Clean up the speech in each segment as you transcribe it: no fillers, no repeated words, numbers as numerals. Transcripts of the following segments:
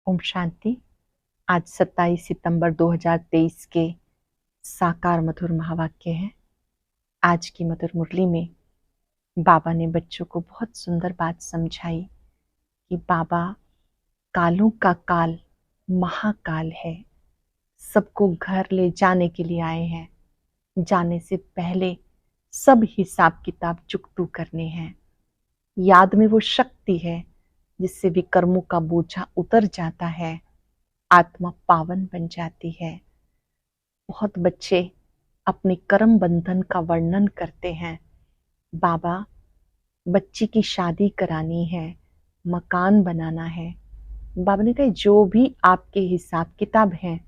ओम शांति। आज 27 सितंबर 2023 के साकार मधुर महावाक्य हैं। आज की मधुर मुरली में बाबा ने बच्चों को बहुत सुंदर बात समझाई कि बाबा कालों का काल महाकाल है, सबको घर ले जाने के लिए आए हैं। जाने से पहले सब हिसाब किताब चुकतू करने हैं। याद में वो शक्ति है जिससे विकर्मों का बोझा उतर जाता है, आत्मा पावन बन जाती है। बहुत बच्चे अपने कर्म बंधन का वर्णन करते हैं। बाबा, बच्ची की शादी करानी है, मकान बनाना है। बाबा ने कहा जो भी आपके हिसाब किताब हैं,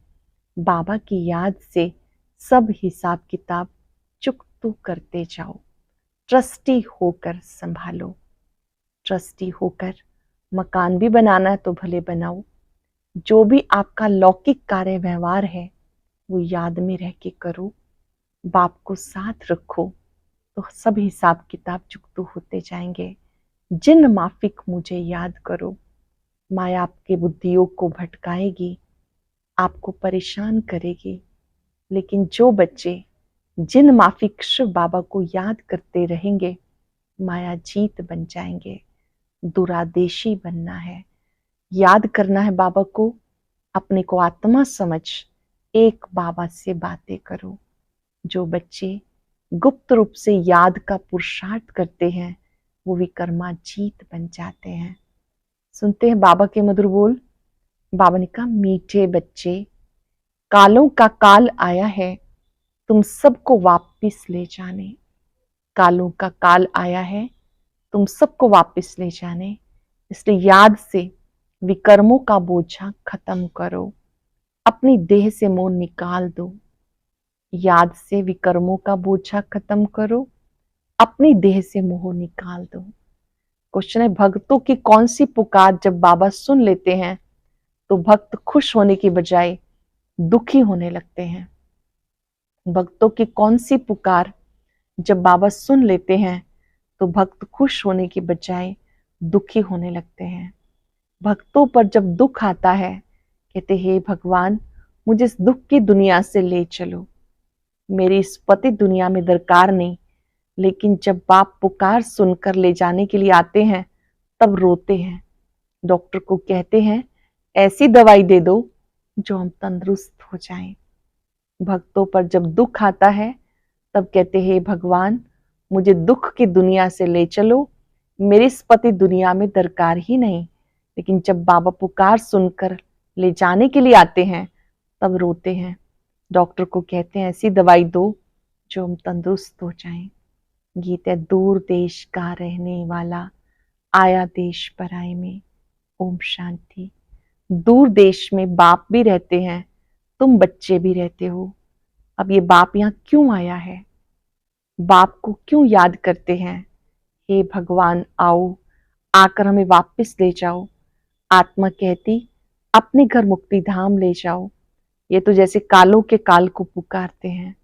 बाबा की याद से सब हिसाब किताब चुकतू करते जाओ। ट्रस्टी होकर संभालो। ट्रस्टी होकर मकान भी बनाना है तो भले बनाओ। जो भी आपका लौकिक कार्य व्यवहार है वो याद में रह के करो। बाप को साथ रखो तो सब हिसाब किताब चुकतू होते जाएंगे। जिन माफिक मुझे याद करो। माया आपके बुद्धियों को भटकाएगी, आपको परेशान करेगी, लेकिन जो बच्चे जिन माफिक शिव बाबा को याद करते रहेंगे, माया जीत बन जाएंगे। दुरादेशी बनना है, याद करना है बाबा को, अपने को आत्मा समझ एक बाबा से बातें करो। जो बच्चे गुप्त रूप से याद का पुरुषार्थ करते हैं वो विकर्मा जीत बन जाते हैं। सुनते हैं बाबा के मधुर बोल। बाबा ने कहा, मीठे बच्चे, कालों का काल आया है, तुम सबको वापिस ले जाने। कालों का काल आया है, तुम सबको वापिस ले जाने। इसलिए याद से विकर्मों का बोझा खत्म करो। अपनी देह से मोह निकाल दो। याद से विकर्मों का बोझा खत्म करो, अपनी देह से मोह निकाल दो। क्वेश्चन है, भक्तों की कौन सी पुकार जब बाबा सुन लेते हैं तो भक्त खुश होने की बजाय दुखी होने लगते हैं। भक्तों की कौन सी पुकार जब बाबा सुन लेते हैं तो भक्त खुश होने की बजाय दुखी होने लगते हैं। भक्तों पर जब दुख आता है, कहते हे भगवान, मुझे इस दुख की दुनिया से ले चलो। मेरी इस पति दुनिया में दरकार नहीं। लेकिन जब बाप पुकार सुनकर ले जाने के लिए आते हैं तब रोते हैं। डॉक्टर को कहते हैं ऐसी दवाई दे दो जो हम तंदुरुस्त हो जाएं। भक्तों पर जब दुख आता है तब कहते हे भगवान, मुझे दुख की दुनिया से ले चलो, मेरी इस पति दुनिया में दरकार ही नहीं। लेकिन जब बाबा पुकार सुनकर ले जाने के लिए आते हैं तब रोते हैं। डॉक्टर को कहते हैं ऐसी दवाई दो जो हम तंदुरुस्त हो जाएं। गीत है, दूर देश का रहने वाला आया देश पराए में। ओम शांति। दूर देश में बाप भी रहते हैं, तुम बच्चे भी रहते हो। अब ये बाप यहाँ क्यों आया है? बाप को क्यों याद करते हैं? हे भगवान, आओ, आकर हमें वापस ले जाओ। आत्मा कहती अपने घर मुक्ति धाम ले जाओ। ये तो जैसे कालों के काल को पुकारते हैं।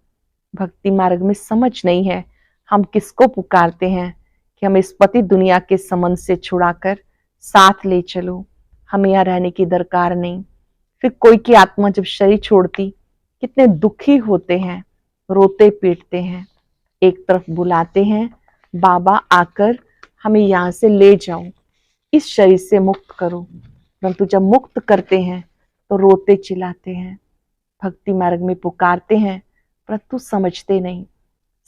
भक्ति मार्ग में समझ नहीं है हम किसको पुकारते हैं कि हमें इस पति दुनिया के समन से छुड़ाकर साथ ले चलो, हमें यहाँ रहने की दरकार नहीं। फिर कोई की आत्मा जब शरीर छोड़ती कितने दुखी होते हैं, रोते पीटते हैं। एक तरफ बुलाते हैं, बाबा आकर हमें यहाँ से ले जाओ, इस शरीर से मुक्त करो, परंतु जब मुक्त करते हैं तो रोते चिल्लाते हैं। भक्ति मार्ग में पुकारते हैं परंतु समझते नहीं।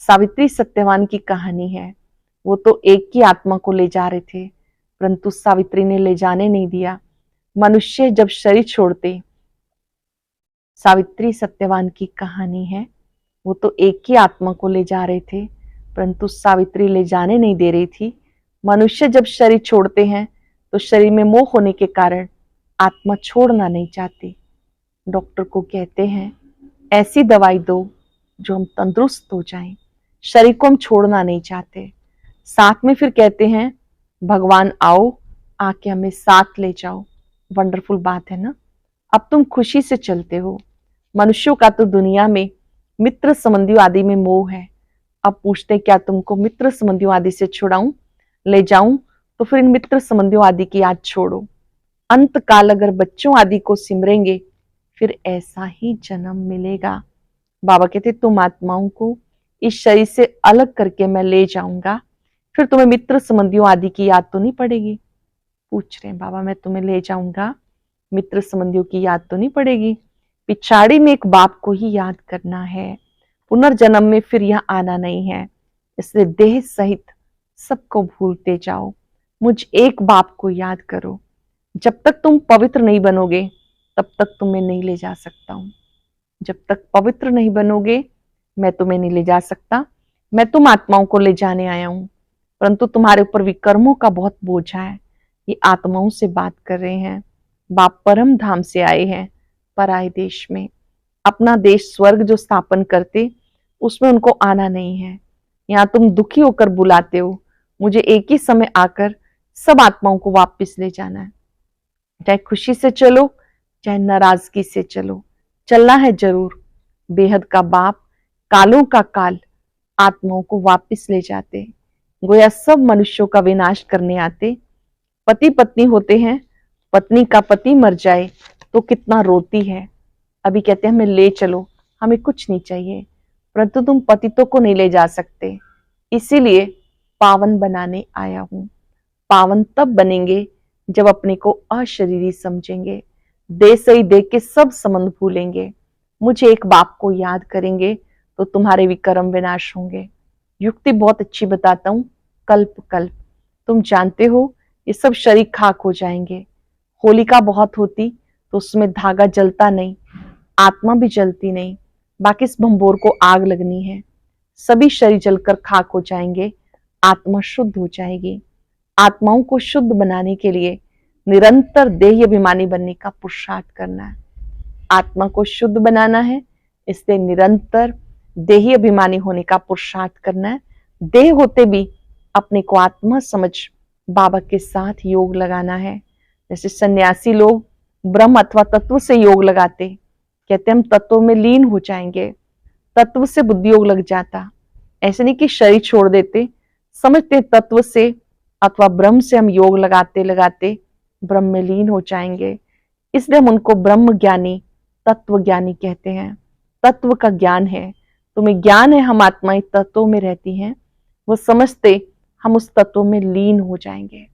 सावित्री सत्यवान की कहानी है। वो तो एक ही आत्मा को ले जा रहे थे परंतु सावित्री ने ले जाने नहीं दिया। मनुष्य जब शरीर छोड़ते, सावित्री सत्यवान की कहानी है, वो तो एक ही आत्मा को ले जा रहे थे परंतु सावित्री ले जाने नहीं दे रही थी। मनुष्य जब शरीर छोड़ते हैं तो शरीर में मोह होने के कारण आत्मा छोड़ना नहीं चाहती। डॉक्टर को कहते हैं ऐसी दवाई दो जो हम तंदुरुस्त हो जाएं। शरीर को हम छोड़ना नहीं चाहते। साथ में फिर कहते हैं भगवान आओ, आके हमें साथ ले जाओ। वंडरफुल बात है ना। अब तुम खुशी से चलते हो। मनुष्यों का तो दुनिया में मित्र संबंधियों आदि में मोह है। अब पूछते क्या तुमको मित्र संबंधियों आदि से छुड़ाऊं, ले जाऊं? तो फिर इन मित्र संबंधियों आदि की याद छोड़ो। अंत काल अगर बच्चों आदि को सिमरेंगे फिर ऐसा ही जन्म मिलेगा। बाबा कहते तुम आत्माओं को इस शरीर से अलग करके मैं ले जाऊंगा, फिर तुम्हें मित्र संबंधियों आदि की याद तो नहीं पड़ेगी। पूछ रहे हैं बाबा मैं तुम्हें ले जाऊंगा, मित्र संबंधियों की याद तो नहीं पड़ेगी? पिछाड़ी में एक बाप को ही याद करना है, पुनर्जन्म में फिर यहाँ आना नहीं है, इसलिए देह सहित सबको भूलते जाओ, मुझ एक बाप को याद करो। जब तक तुम पवित्र नहीं बनोगे तब तक तुम्हें नहीं ले जा सकता हूं। जब तक पवित्र नहीं बनोगे मैं तुम्हें नहीं ले जा सकता। मैं तुम आत्माओं को ले जाने आया हूं, परंतु तुम्हारे ऊपर विकर्मों का बहुत बोझा है। ये आत्माओं से बात कर रहे हैं। बाप परम धाम से आए हैं, पराये देश में। अपना देश स्वर्ग जो स्थापन करते उसमें उनको आना नहीं है। यहाँ तुम दुखी होकर बुलाते हो, मुझे एक ही समय आकर सब आत्माओं को वापस ले जाना है। चाहे खुशी से चलो चाहे नाराजगी से चलो, चलना है जरूर। बेहद का बाप कालों का काल आत्माओं को वापस ले जाते, गोया सब मनुष्यों का विनाश करने आते। पति पत्नी होते हैं, पत्नी का पति मर जाए तो कितना रोती है। अभी कहते हैं हमें ले चलो, हमें कुछ नहीं चाहिए, परंतु तुम पतितों को नहीं ले जा सकते, इसीलिए पावन बनाने आया हूं। पावन तब बनेंगे जब अपने को अशरीरी समझेंगे, देह से ही देख के सब संबंध भूलेंगे, मुझे एक बाप को याद करेंगे तो तुम्हारे विकर्म विनाश होंगे। युक्ति बहुत अच्छी बताता हूं, कल्प कल्प। तुम जानते हो ये सब शरीर खाक हो जाएंगे। होलिका बहुत होती तो उसमें धागा जलता नहीं, आत्मा भी जलती नहीं, बाकी इस भंबोर को आग लगनी है। सभी शरीर जलकर खाक हो जाएंगे, आत्मा शुद्ध हो जाएगी। आत्माओं को शुद्ध बनाने के लिए निरंतर देह अभिमानी बनने का पुरुषार्थ करना है। आत्मा को शुद्ध बनाना है, इसलिए निरंतर देही अभिमानी होने का पुरुषार्थ करना है। देह होते भी अपने को आत्मा समझ बाबा के साथ योग लगाना है। जैसे सन्यासी लोग ब्रह्म अथवा तत्व से योग लगाते, कहते हम तत्वों में लीन हो जाएंगे, तत्व से बुद्धि योग लग जाता। ऐसे नहीं कि शरीर छोड़ देते, समझते तत्व से अथवा ब्रह्म से हम योग लगाते लगाते ब्रह्म में लीन हो जाएंगे, इसलिए हम उनको ब्रह्म ज्ञानी तत्व ज्ञानी कहते हैं। तत्व का ज्ञान है, तुम्हें ज्ञान है हम आत्माएं तत्वों में रहती हैं, वो समझते हम उस तत्व में लीन हो जाएंगे।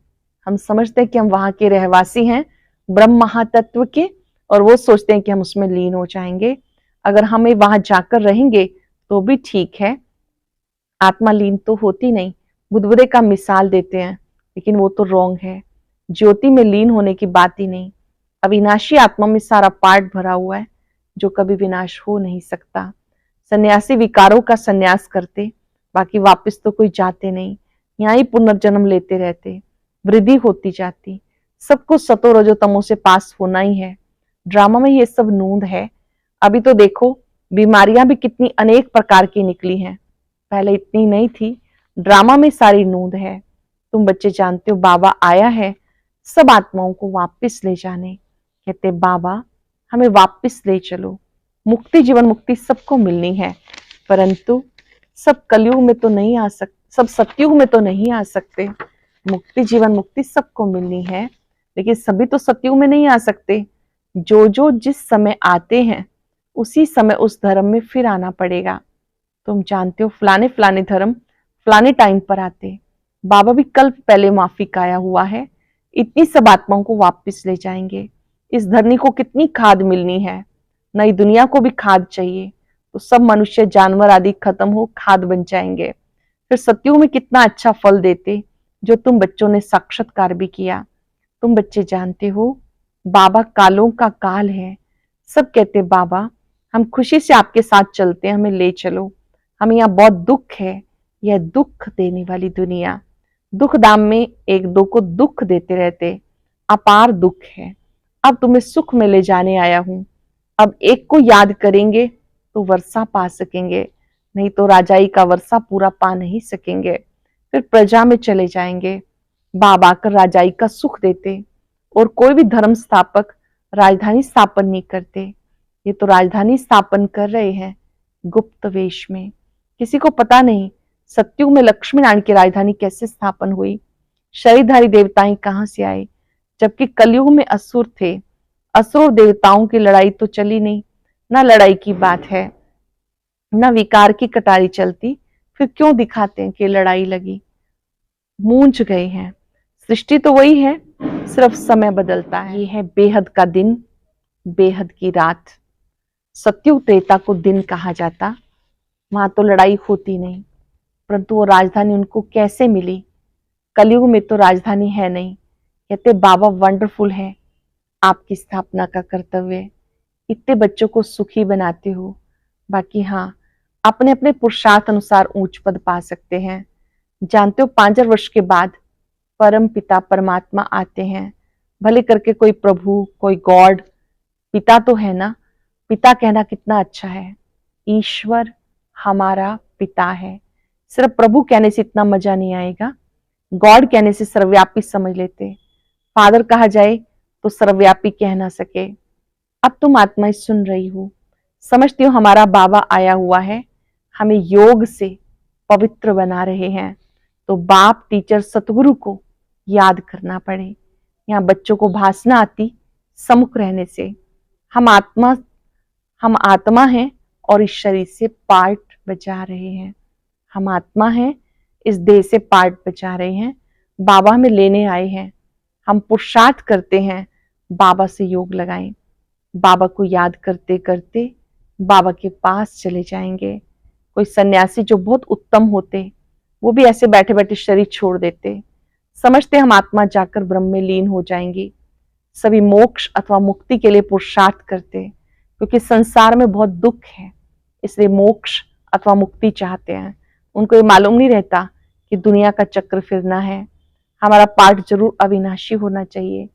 हम समझते हैं कि हम वहां के रहवासी हैं ब्रह्म महातत्व के, और वो सोचते हैं कि हम उसमें लीन हो जाएंगे। अगर हमें वहां जाकर रहेंगे तो भी ठीक है, आत्मा लीन तो होती नहीं। बुद्धबुदे का मिसाल देते हैं, लेकिन वो तो रॉन्ग है। ज्योति में लीन होने की बात ही नहीं। अविनाशी आत्मा में सारा पार्ट भरा हुआ है जो कभी विनाश हो नहीं सकता। सन्यासी विकारों का सन्यास करते, बाकी वापस तो कोई जाते नहीं, यहाँ ही पुनर्जन्म लेते रहते, वृद्धि होती जाती। सबको सतो रजो तमो से पास होना ही है। ड्रामा में ये सब नूंद है। अभी तो देखो बीमारियां भी कितनी अनेक प्रकार की निकली हैं, पहले इतनी नहीं थी। ड्रामा में सारी नूंद है। तुम बच्चे जानते हो बाबा आया है सब आत्माओं को वापस ले जाने। कहते बाबा हमें वापस ले चलो, मुक्ति जीवन मुक्ति सबको मिलनी है, परंतु सब कलयुग में तो नहीं आ सकते, सब सतयुग में तो नहीं आ सकते। मुक्ति जीवन मुक्ति सबको मिलनी है, लेकिन सभी तो सतयुग में नहीं आ सकते। जो जो जिस समय आते हैं उसी समय उस धर्म में फिर आना पड़ेगा। तुम जानते हो फलाने फलाने धर्म फलाने टाइम पर आते। बाबा भी कल्प पहले माफिक आया हुआ है, इतनी सब आत्माओं को वापस ले जाएंगे। इस धरनी को कितनी खाद मिलनी है, नई दुनिया को भी खाद चाहिए, तो सब मनुष्य जानवर आदि खत्म हो खाद बन जाएंगे। फिर सतयुग में कितना अच्छा फल देते, जो तुम बच्चों ने साक्षात्कार भी किया। तुम बच्चे जानते हो बाबा कालों का काल है। सब कहते बाबा हम खुशी से आपके साथ चलते हैं, हमें ले चलो, हमें यहाँ बहुत दुख है। यह दुख देने वाली दुनिया, दुख दाम में एक दो को दुख देते रहते, अपार दुख है। अब तुम्हें सुख में ले जाने आया हूं। अब एक को याद करेंगे तो वर्षा पा सकेंगे, नहीं तो राजाई का वर्षा पूरा पा नहीं सकेंगे। फिर प्रजा में चले जाएंगे। बाबा आकर राजाई का सुख देते, और कोई भी धर्म स्थापक राजधानी स्थापन नहीं करते। ये तो राजधानी स्थापन कर रहे हैं गुप्त वेश में, किसी को पता नहीं सतयुग में लक्ष्मी नारायण की राजधानी कैसे स्थापन हुई, शरीरधारी देवताएं कहां से आए, जबकि कलयुग में असुर थे। असुर देवताओं की लड़ाई तो चली नहीं, ना लड़ाई की बात है, ना विकार की कटारी चलती, फिर क्यों दिखाते हैं कि लड़ाई लगी। मूंझ गए हैं। सृष्टि तो वही है, सिर्फ समय बदलता है। ये है बेहद का दिन, बेहद की रात। सत्युग त्रेता को दिन कहा जाता, वहां तो लड़ाई होती नहीं, परंतु वो राजधानी उनको कैसे मिली। कलयुग में तो राजधानी है नहीं। कहते बाबा वंडरफुल है, आपकी स्थापना का कर्तव्य, इतने बच्चों को सुखी बनाते हो। बाकी हाँ, अपने अपने पुरुषार्थ अनुसार ऊंच पद पा सकते हैं। जानते हो 5,000 वर्ष के बाद परम पिता परमात्मा आते हैं, भले करके कोई प्रभु, कोई गॉड, पिता तो है ना। पिता कहना कितना अच्छा है, ईश्वर हमारा पिता है। सिर्फ प्रभु कहने से इतना मजा नहीं आएगा, गॉड कहने से सर्वव्यापी समझ लेते। फादर कहा जाए तो सर्वव्यापी कह ना सके। अब तुम आत्माएं सुन रही हो, समझती हो हमारा बाबा आया हुआ है, हमें योग से पवित्र बना रहे हैं। तो बाप, टीचर, सतगुरु को याद करना पड़े। यहाँ बच्चों को भाषना आती सम्मुख रहने से। हम आत्मा हैं और इस शरीर से पार्ट बचा रहे हैं। हम आत्मा हैं, इस देह से पार्ट बचा रहे हैं। बाबा हमें लेने आए हैं। हम पुरुषार्थ करते हैं, बाबा से योग लगाएं। बाबा को याद करते करते बाबा के पास चले जाएंगे। कोई सन्यासी जो बहुत उत्तम होते, वो भी ऐसे बैठे बैठे शरीर छोड़ देते, समझते हम आत्मा जाकर ब्रह्म में लीन हो जाएंगी। सभी मोक्ष अथवा मुक्ति के लिए पुरुषार्थ करते, क्योंकि संसार में बहुत दुख है, इसलिए मोक्ष अथवा मुक्ति चाहते हैं। उनको ये मालूम नहीं रहता कि दुनिया का चक्र फिरना है। हमारा पाठ जरूर अविनाशी होना चाहिए।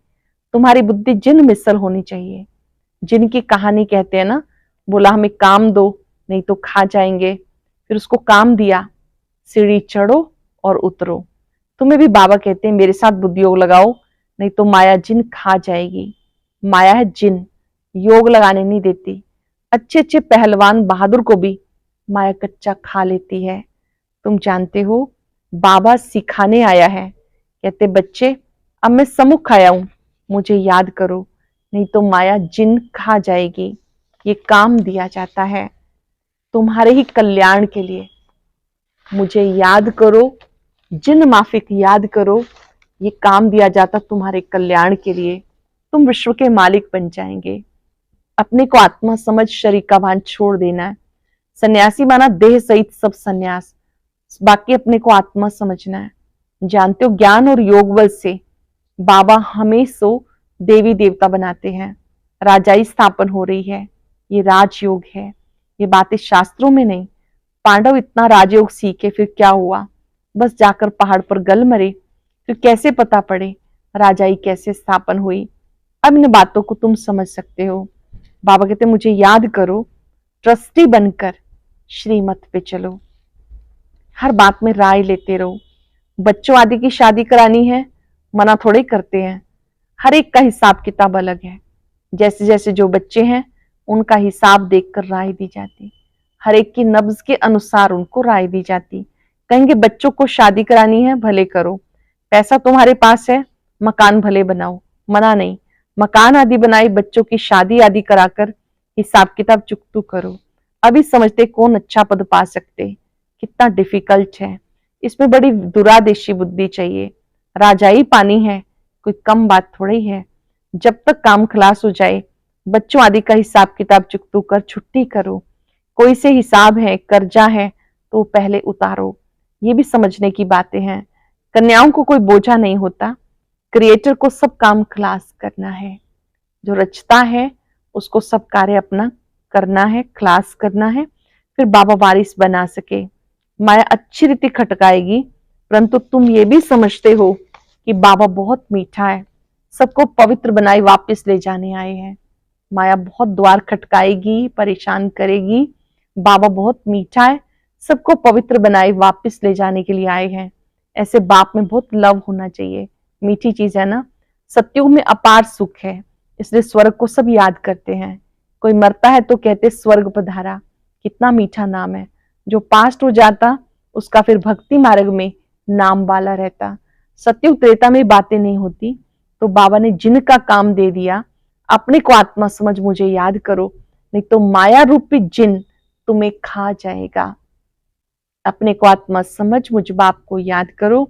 तुम्हारी बुद्धि जिन मिसल होनी चाहिए। जिनकी कहानी कहते हैं ना, बोला हमें काम दो नहीं तो खा जाएंगे, फिर उसको काम दिया, सीढ़ी चढ़ो और उतरो। तुम्हें भी बाबा कहते हैं मेरे साथ बुद्धि योग लगाओ, नहीं तो माया जिन खा जाएगी। माया है जिन, योग लगाने नहीं देती। अच्छे अच्छे पहलवान बहादुर को भी माया कच्चा खा लेती है। तुम जानते हो बाबा सिखाने आया है। कहते बच्चे अब मैं सम्मुख आया हूं, मुझे याद करो, नहीं तो माया जिन खा जाएगी। ये काम दिया जाता है तुम्हारे ही कल्याण के लिए। मुझे याद करो, जिन माफिक याद करो, ये काम दिया जाता तुम्हारे कल्याण के लिए। तुम विश्व के मालिक बन जाएंगे। अपने को आत्मा समझ शरीर का भान छोड़ देना है। सन्यासी माना देह सहित सब सन्यास, बाकी अपने को आत्मा समझना है। जानते हो ज्ञान और योग बल से बाबा हमें सो देवी देवता बनाते हैं। राजाई स्थापन हो रही है, ये राजयोग है। ये बातें शास्त्रों में नहीं। पांडव इतना राजयोग सीखे, फिर क्या हुआ, बस जाकर पहाड़ पर गल मरे। फिर कैसे पता पड़े राजाई कैसे स्थापन हुई। अब इन बातों को तुम समझ सकते हो। बाबा कहते मुझे याद करो, ट्रस्टी बनकर श्रीमत पे चलो, हर बात में राय लेते रहो। बच्चों आदि की शादी करानी है, मना थोड़े करते हैं। हर एक का हिसाब किताब अलग है। जैसे जैसे जो बच्चे हैं उनका हिसाब देखकर राय दी जाती। हर एक की नब्ज के अनुसार उनको राय दी जाती। कहेंगे बच्चों को शादी करानी है, भले करो, पैसा तुम्हारे पास है, मकान भले बनाओ, मना नहीं। मकान आदि बनाई, बच्चों की शादी आदि कराकर हिसाब किताब चुकतू करो। अभी समझते कौन अच्छा पद पा सकते, कितना डिफिकल्ट है। इसमें बड़ी दुरादेशी बुद्धि चाहिए। राजाई पानी है, कोई कम बात थोड़ी है। जब तक काम खलास हो जाए, बच्चों आदि का हिसाब किताब चुकतू कर छुट्टी करो। कोई से हिसाब है, कर्जा है तो पहले उतारो। ये भी समझने की बातें हैं। कन्याओं को कोई बोझा नहीं होता, क्रिएटर को सब काम खलास करना है। जो रचता है उसको सब कार्य अपना करना है, खलास करना है, फिर बाबा वारिस बना सके। माया अच्छी रीति खटकाएगी, परंतु तुम ये भी समझते हो कि बाबा बहुत मीठा है, सबको पवित्र बनाए वापस ले जाने आए हैं। माया बहुत द्वार खटकाएगी, परेशान करेगी। बाबा बहुत मीठा है, सबको पवित्र बनाए वापस ले जाने के लिए आए हैं। ऐसे बाप में बहुत लव होना चाहिए। मीठी चीज है ना। सत्युग में अपार सुख है, इसलिए स्वर्ग को सब याद करते हैं। कोई मरता है तो कहते स्वर्ग पधारा, कितना मीठा नाम है। जो पास्ट हो जाता उसका फिर भक्ति मार्ग में नाम वाला रहता। सत्युग त्रेता में बातें नहीं होती, तो बाबा ने जिन का काम दे दिया, अपने को आत्मा समझ मुझे याद करो, नहीं तो माया रूपी जिन तुम्हें खा जाएगा। अपने को आत्मा समझ मुझ बाप को याद करो,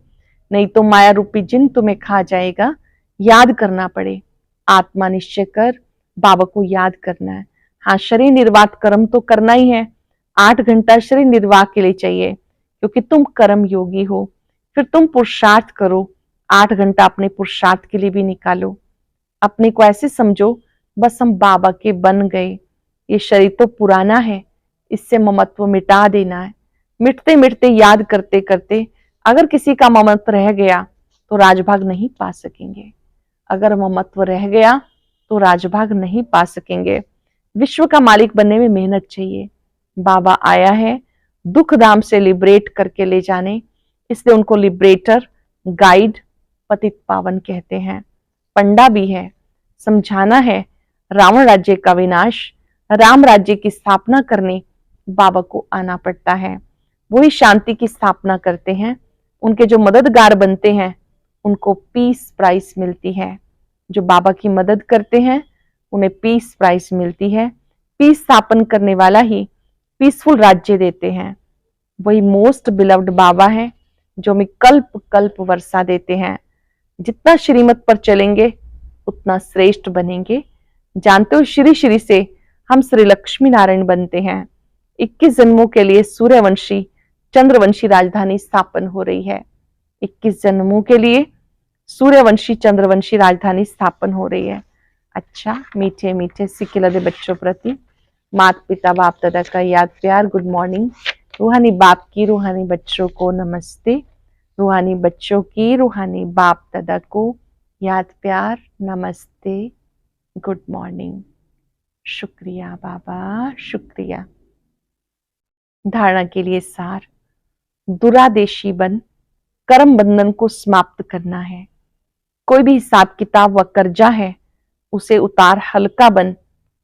नहीं तो माया रूपी जिन तुम्हें खा जाएगा। याद करना पड़े, आत्मा निश्चय कर बाबा को याद करना है। हाँ, शरीर निर्वाह कर्म तो करना ही है। 8 घंटा शरीर निर्वाह के लिए चाहिए, क्योंकि तुम कर्म योगी हो। फिर तुम पुरुषार्थ करो, 8 घंटा अपने पुरुषार्थ के लिए भी निकालो। अपने को ऐसे समझो बस हम बाबा के बन गए, ये शरीर तो पुराना है, इससे ममत्व मिटा देना है। मिटते मिटते याद करते करते अगर किसी का ममत्व रह गया तो राजभाग नहीं पा सकेंगे। अगर ममत्व रह गया तो राजभाग नहीं पा सकेंगे। विश्व का मालिक बनने में मेहनत चाहिए। बाबा आया है दुख धाम से लिबरेट करके ले जाने, इसलिए उनको लिबरेटर, गाइड, पतित पावन कहते हैं। पंडा भी है, समझाना है रावण राज्य का विनाश, राम राज्य की स्थापना करने बाबा को आना पड़ता है। वही शांति की स्थापना करते हैं। उनके जो मददगार बनते हैं उनको पीस प्राइज मिलती है। जो बाबा की मदद करते हैं उन्हें पीस प्राइज मिलती है। पीस स्थापन करने वाला ही पीसफुल राज्य देते हैं। वही मोस्ट बिलव्ड बाबा है जो हमें कल्प कल्प वर्षा देते हैं। जितना श्रीमत पर चलेंगे उतना श्रेष्ठ बनेंगे। जानते हो, श्री श्री से हम श्री लक्ष्मी नारायण बनते हैं। 21 जन्मों के लिए सूर्यवंशी चंद्रवंशी राजधानी स्थापन हो रही है। 21 जन्मों के लिए सूर्यवंशी चंद्रवंशी राजधानी स्थापन हो रही है। अच्छा, मीठे मीठे सिक्किलदे बच्चों प्रति माता पिता बाप दादा का याद प्यार, गुड मॉर्निंग। रूहानी बाप की रूहानी बच्चों को नमस्ते। रूहानी बच्चों की रूहानी बाप दादा को याद प्यार, नमस्ते, गुड मॉर्निंग। शुक्रिया बाबा, शुक्रिया। धारणा के लिए सार, दुरादेशी बन कर्म बंधन को समाप्त करना है। कोई भी हिसाब किताब व कर्जा है उसे उतार हल्का बन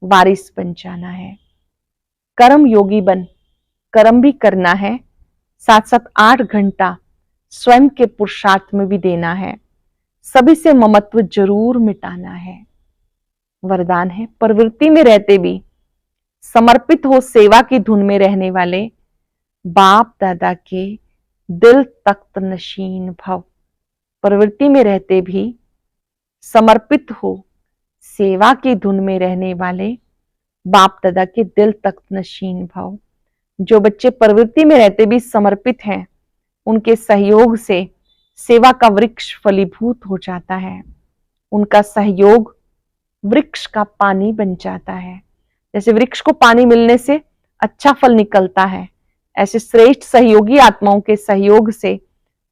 वारिस बन जाना है। कर्म योगी बन कर्म भी करना है, साथ साथ 8 घंटा स्वयं के पुरुषार्थ में भी देना है। सभी से ममत्व जरूर मिटाना है। वरदान है, प्रवृत्ति में रहते भी समर्पित हो सेवा की धुन में रहने वाले बाप दादा के दिल तख्त नशीन भव। प्रवृत्ति में रहते भी समर्पित हो सेवा की धुन में रहने वाले बाप दादा के दिल तख्त नशीन भव। जो बच्चे प्रवृत्ति में रहते भी समर्पित हैं, उनके सहयोग से सेवा का वृक्ष फलीभूत हो जाता है। उनका सहयोग वृक्ष का पानी बन जाता है। जैसे वृक्ष को पानी मिलने से अच्छा फल निकलता है, ऐसे श्रेष्ठ सहयोगी आत्माओं के सहयोग से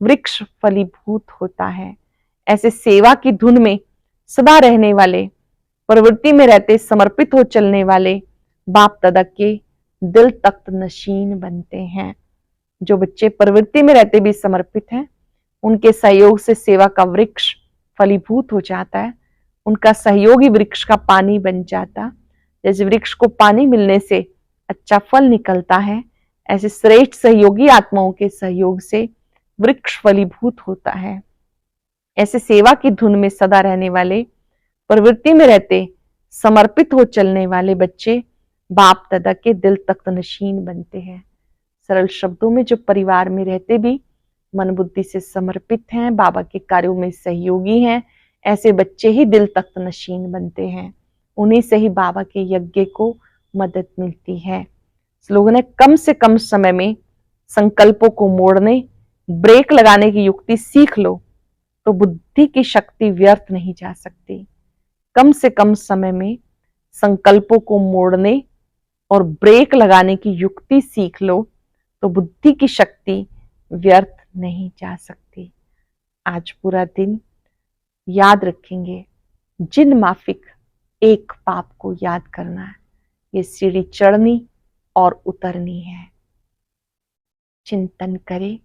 वृक्ष फलीभूत होता है। ऐसे सेवा की धुन में सदा रहने वाले, प्रवृत्ति में रहते समर्पित हो चलने वाले बाप दादा के दिल तख्त नशीन बनते हैं। जो बच्चे प्रवृत्ति में रहते भी समर्पित हैं, उनके सहयोग से सेवा का वृक्ष फलीभूत हो जाता है। उनका सहयोगी वृक्ष का पानी बन जाता। जैसे वृक्ष को पानी मिलने से अच्छा फल निकलता है, ऐसे श्रेष्ठ सहयोगी आत्माओं के सहयोग से वृक्ष फलीभूत होता है। ऐसे सेवा की धुन में सदा रहने वाले, प्रवृत्ति में रहते समर्पित हो चलने वाले बच्चे बाप दादा के दिल तख्त नशीन बनते हैं। सरल शब्दों में, जो परिवार में रहते भी मन बुद्धि से समर्पित हैं, बाबा के कार्यों में सहयोगी हैं, ऐसे बच्चे ही दिल तख्त नशीन बनते हैं। उन्हीं से ही बाबा के यज्ञ को मदद मिलती है। लोगों ने कम से कम समय में संकल्पों को मोड़ने, ब्रेक लगाने की युक्ति सीख लो तो बुद्धि की शक्ति व्यर्थ नहीं जा सकती। कम से कम समय में संकल्पों को मोड़ने और ब्रेक लगाने की युक्ति सीख लो तो बुद्धि की शक्ति व्यर्थ नहीं जा सकती। आज पूरा दिन याद रखेंगे, जिन माफिक एक पाप को याद करना है। ये सीढ़ी चढ़नी और उतरनी है। चिंतन करें,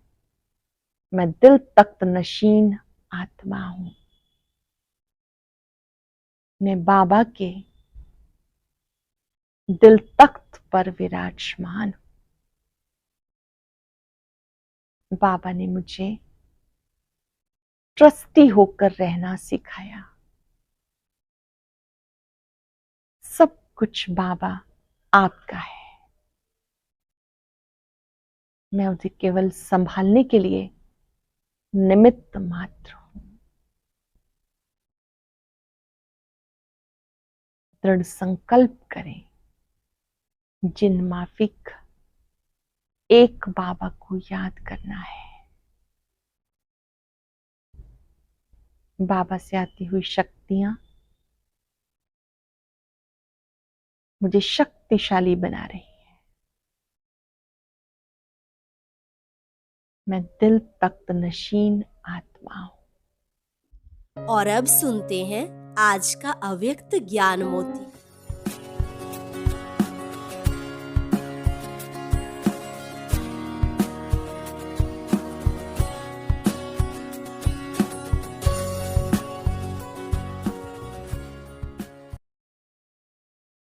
मैं दिल तख्त नशीन आत्मा हूं। मैं बाबा के दिल तख्त पर विराजमान। बाबा ने मुझे ट्रस्टी होकर रहना सिखाया। कुछ बाबा आपका है। मैं उसे केवल संभालने के लिए निमित्त मात्र हूं। दृढ़ संकल्प करें, जिन माफिक एक बाबा को याद करना है। बाबा से आती हुई शक्तियां मुझे शक्तिशाली बना रही है। मैं दिल तख्त नशीन आत्मा हूं। और अब सुनते हैं आज का अव्यक्त ज्ञान मोती।